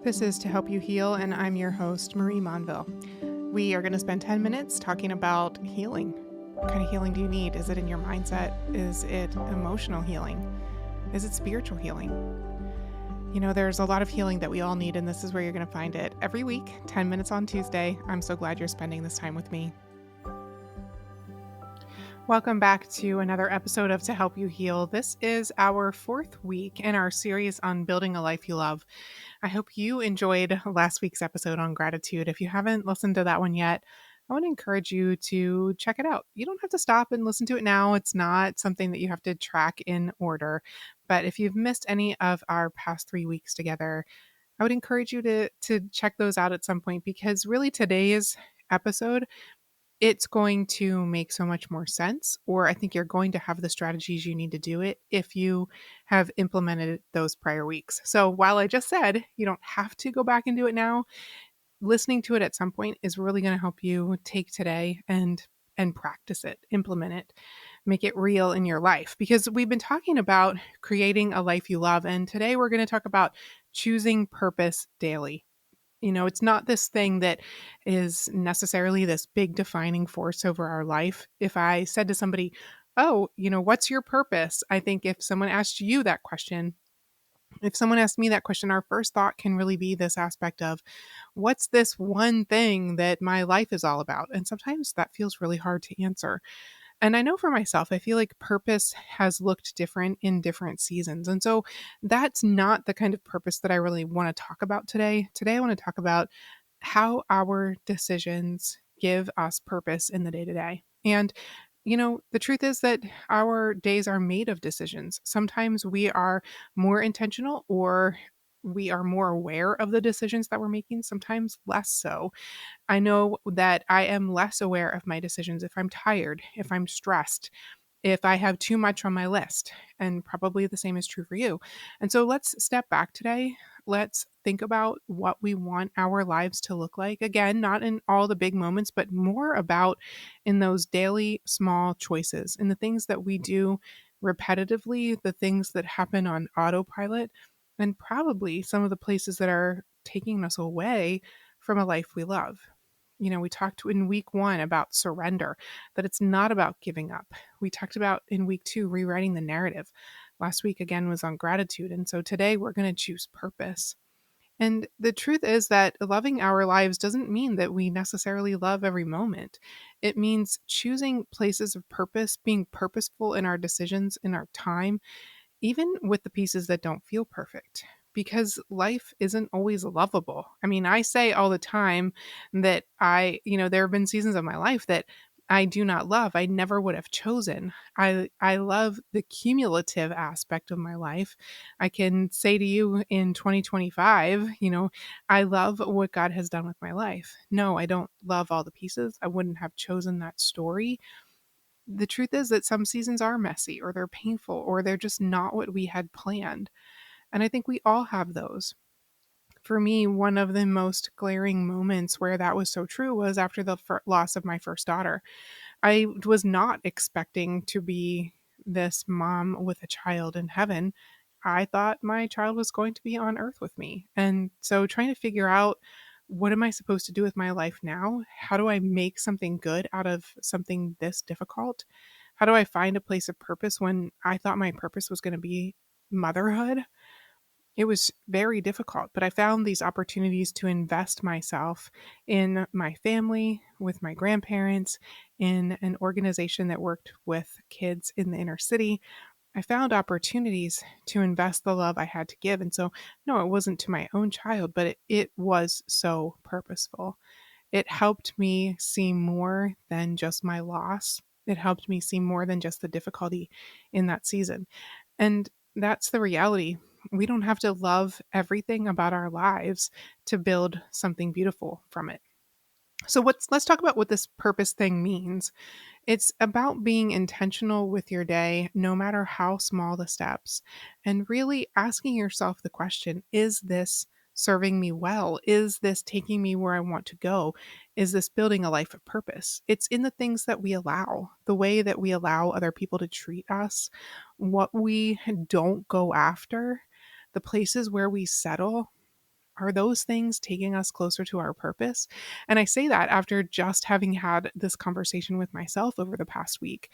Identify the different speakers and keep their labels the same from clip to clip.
Speaker 1: This is To Help You Heal, and I'm your host, Marie Monville. We are going to spend 10 minutes talking about healing. What kind of healing do you need? Is it in your mindset? Is it emotional healing? Is it spiritual healing? You know, there's a lot of healing that we all need, and this is where you're going to find it every week, 10 minutes on Tuesday. I'm so glad you're spending this time with me. Welcome back to another episode of To Help You Heal. This is our fourth week in our series on building a life you love. I hope you enjoyed last week's episode on gratitude. If you haven't listened to that one yet, I want to encourage you to check it out. You don't have to stop and listen to it now. It's not something that you have to track in order. But if you've missed any of our past 3 weeks together, I would encourage you to check those out at some point, because really today's episode, it's going to make so much more sense, or I think you're going to have the strategies you need to do it if you have implemented those prior weeks. So while I just said you don't have to go back and do it now, listening to it at some point is really going to help you take today and practice it, implement it, make it real in your life, because we've been talking about creating a life you love, and today we're going to talk about choosing purpose daily. You know, it's not this thing that is necessarily this big defining force over our life. If I said to somebody, "Oh, what's your purpose?" I think if someone asked you that question, if someone asked me that question, our first thought can really be this aspect of, what's this one thing that my life is all about? And sometimes that feels really hard to answer. And I know for myself, I feel like purpose has looked different in different seasons. And so that's not the kind of purpose that I really want to talk about today. Today, I want to talk about how our decisions give us purpose in the day to day. And the truth is that our days are made of decisions. Sometimes we are more intentional, or we are more aware of the decisions that we're making, sometimes less so. I know that I am less aware of my decisions if I'm tired, if I'm stressed, if I have too much on my list, and probably the same is true for you. And so let's step back today. Let's think about what we want our lives to look like. Again, not in all the big moments, but more about in those daily small choices, in the things that we do repetitively, the things that happen on autopilot, and probably some of the places that are taking us away from a life we love. We talked in week 1 about surrender, that it's not about giving up. We talked about in week 2 rewriting the narrative. Last week again was on gratitude. And so today we're going to choose purpose. And the truth is that loving our lives doesn't mean that we necessarily love every moment. It means choosing places of purpose, being purposeful in our decisions, in our time, even with the pieces that don't feel perfect, because life isn't always lovable. I mean, I say all the time that there have been seasons of my life that I do not love. I never would have chosen. I love the cumulative aspect of my life. I can say to you in 2025, I love what God has done with my life. No, I don't love all the pieces. I wouldn't have chosen that story. The truth is that some seasons are messy, or they're painful, or they're just not what we had planned. And I think we all have those. For me, one of the most glaring moments where that was so true was after the loss of my first daughter. I was not expecting to be this mom with a child in heaven. I thought my child was going to be on earth with me. And so trying to figure out, what am I supposed to do with my life now? How do I make something good out of something this difficult? How do I find a place of purpose when I thought my purpose was going to be motherhood? It was very difficult, but I found these opportunities to invest myself in my family, with my grandparents, in an organization that worked with kids in the inner city. I found opportunities to invest the love I had to give. And so, no, it wasn't to my own child, but it was so purposeful. It helped me see more than just my loss. It helped me see more than just the difficulty in that season. And that's the reality. We don't have to love everything about our lives to build something beautiful from it. So let's talk about what this purpose thing means. It's about being intentional with your day, no matter how small the steps, and really asking yourself the question, is this serving me well? Is this taking me where I want to go? Is this building a life of purpose? It's in the things that we allow, the way that we allow other people to treat us, what we don't go after, the places where we settle. Are those things taking us closer to our purpose? And I say that after just having had this conversation with myself over the past week,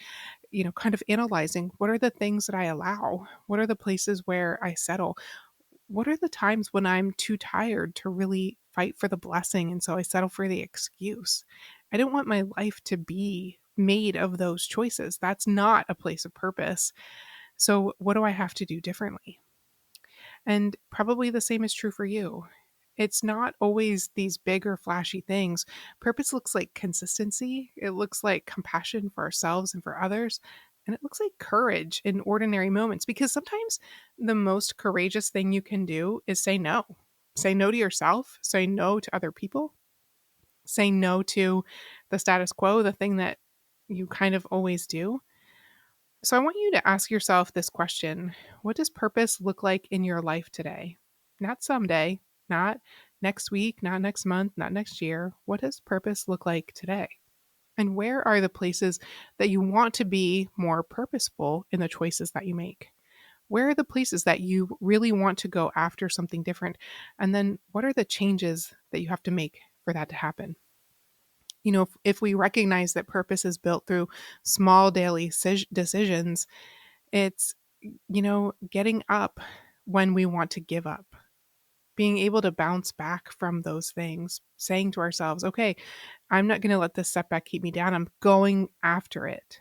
Speaker 1: kind of analyzing what are the things that I allow? What are the places where I settle? What are the times when I'm too tired to really fight for the blessing? And so I settle for the excuse. I don't want my life to be made of those choices. That's not a place of purpose. So, what do I have to do differently? And probably the same is true for you. It's not always these big or flashy things. Purpose looks like consistency, it looks like compassion for ourselves and for others, and it looks like courage in ordinary moments because sometimes the most courageous thing you can do is say no. Say no to yourself, say no to other people, say no to the status quo, the thing that you kind of always do. So I want you to ask yourself this question. What does purpose look like in your life today? Not someday, not next week, not next month, not next year. What does purpose look like today? And where are the places that you want to be more purposeful in the choices that you make? Where are the places that you really want to go after something different? And then what are the changes that you have to make for that to happen? If we recognize that purpose is built through small daily decisions, it's, getting up when we want to give up, being able to bounce back from those things, saying to ourselves, okay, I'm not going to let this setback keep me down. I'm going after it.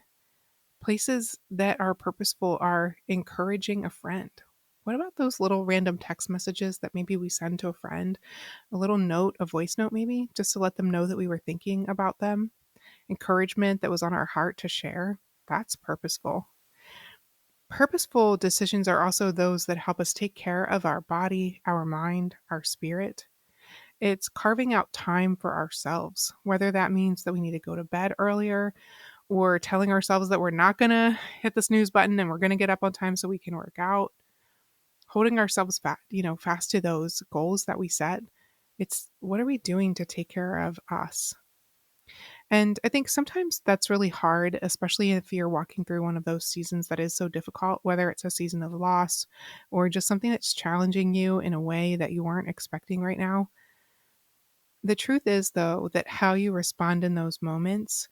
Speaker 1: Places that are purposeful are encouraging a friend. What about those little random text messages that maybe we send to a friend? A little note, a voice note, maybe, just to let them know that we were thinking about them? Encouragement that was on our heart to share? That's purposeful. Purposeful decisions are also those that help us take care of our body, our mind, our spirit. It's carving out time for ourselves, whether that means that we need to go to bed earlier or telling ourselves that we're not going to hit the snooze button and we're going to get up on time so we can work out, holding ourselves fast to those goals that we set. It's what are we doing to take care of us? And I think sometimes that's really hard, especially if you're walking through one of those seasons that is so difficult, whether it's a season of loss or just something that's challenging you in a way that you aren't expecting right now. The truth is, though, that how you respond in those moments,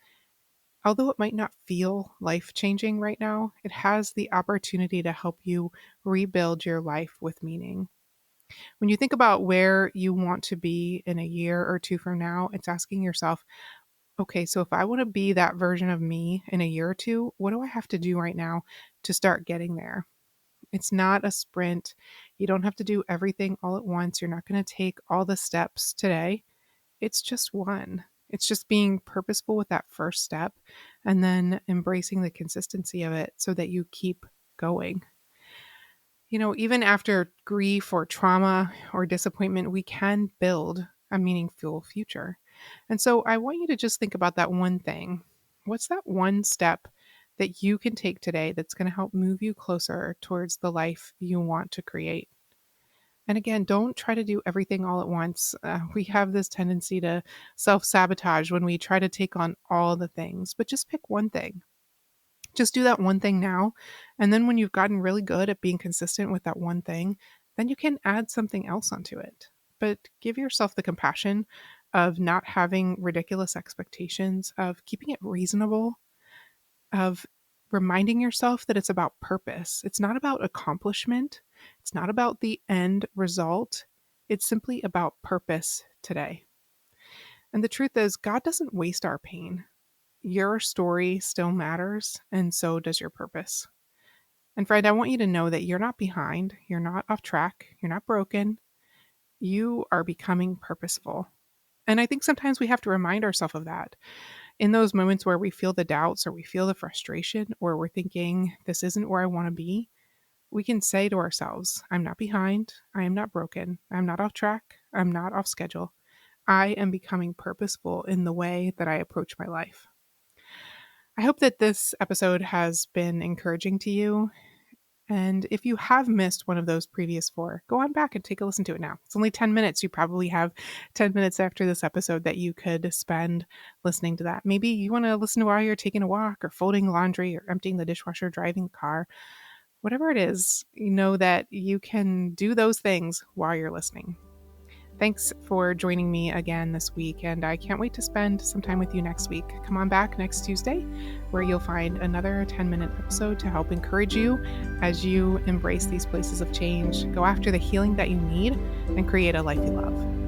Speaker 1: although it might not feel life changing right now, it has the opportunity to help you rebuild your life with meaning. When you think about where you want to be in a year or two from now, it's asking yourself, okay, so if I want to be that version of me in a year or two, what do I have to do right now to start getting there? It's not a sprint. You don't have to do everything all at once. You're not going to take all the steps today. It's just one. It's just being purposeful with that first step and then embracing the consistency of it so that you keep going. Even after grief or trauma or disappointment, we can build a meaningful future. And so I want you to just think about that one thing. What's that one step that you can take today that's going to help move you closer towards the life you want to create? And again, don't try to do everything all at once. We have this tendency to self sabotage when we try to take on all the things, but just pick one thing. Just do that one thing now. And then when you've gotten really good at being consistent with that one thing, then you can add something else onto it. But give yourself the compassion of not having ridiculous expectations, of keeping it reasonable, of reminding yourself that it's about purpose. It's not about accomplishment, it's not about the end result. It's simply about purpose today. And the truth is, God doesn't waste our pain. Your story still matters, and so does your purpose. And friend, I want you to know that you're not behind, you're not off track, you're not broken. You are becoming purposeful. And I think sometimes we have to remind ourselves of that. In those moments where we feel the doubts or we feel the frustration or we're thinking, this isn't where I want to be, we can say to ourselves, I'm not behind, I am not broken, I'm not off track, I'm not off schedule. I am becoming purposeful in the way that I approach my life. I hope that this episode has been encouraging to you. And if you have missed one of those previous four, go on back and take a listen to it now. It's only 10 minutes. You probably have 10 minutes after this episode that you could spend listening to that. Maybe you want to listen to while you're taking a walk or folding laundry or emptying the dishwasher, driving the car. Whatever it is, you know that you can do those things while you're listening. Thanks for joining me again this week, and I can't wait to spend some time with you next week. Come on back next Tuesday, where you'll find another 10-minute episode to help encourage you as you embrace these places of change, go after the healing that you need, and create a life you love.